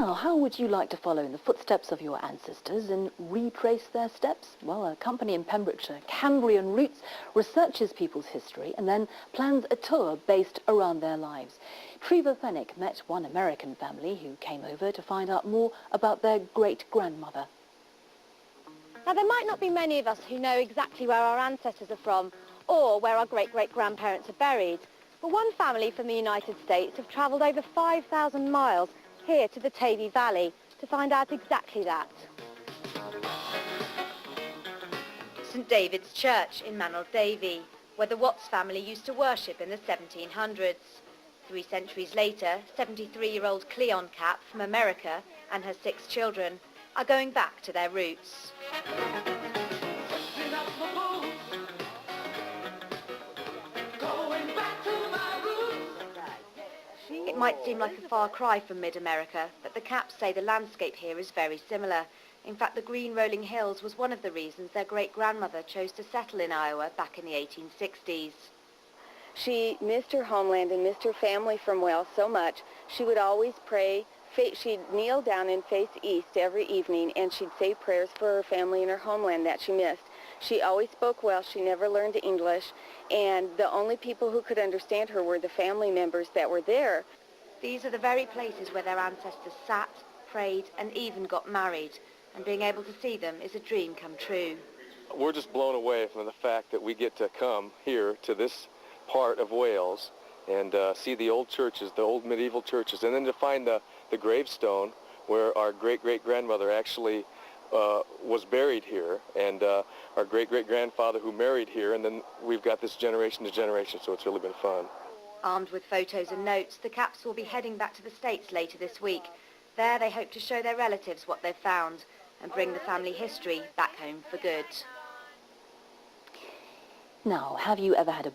Now, how would you like to follow in the footsteps of your ancestors and retrace their steps? Well, a company in Pembrokeshire, Cambrian Roots, researches people's history and then plans a tour based around their lives. Treva Fennick met one American family who came over to find out more about their great-grandmother. Now, there might not be many of us who know exactly where our ancestors are from or where our great-great-grandparents are buried. But one family from the United States have travelled over 5,000 miles here to the Tavy Valley to find out exactly that. St David's Church in Manor Davy, where the Watts family used to worship in the 1700s. 3 centuries later, 73-year-old Cleon Cap from America and her 6 children are going back to their roots. It might seem like a far cry from mid-America, but the Caps say the landscape here is very similar. In fact, the green rolling hills was one of the reasons their great-grandmother chose to settle in Iowa back in the 1860s. She missed her homeland and missed her family from Wales so much, she would always pray. She'd kneel down and face east every evening, and she'd say prayers for her family and her homeland that she missed. She always spoke Welsh. She never learned English, and the only people who could understand her were the family members that were there. These are the very places where their ancestors sat, prayed, and even got married, and being able to see them is a dream come true. We're just blown away from the fact that we get to come here to this part of Wales and see the old churches, the old medieval churches, and then to find the gravestone where our great-great-grandmother actually was buried here, and our great-great-grandfather who married here, and then we've got this generation to generation, so it's really been fun. Armed with photos and notes, the Caps will be heading back to the States later this week. There they hope to show their relatives what they've found and bring the family history back home for good. Now, have you ever had a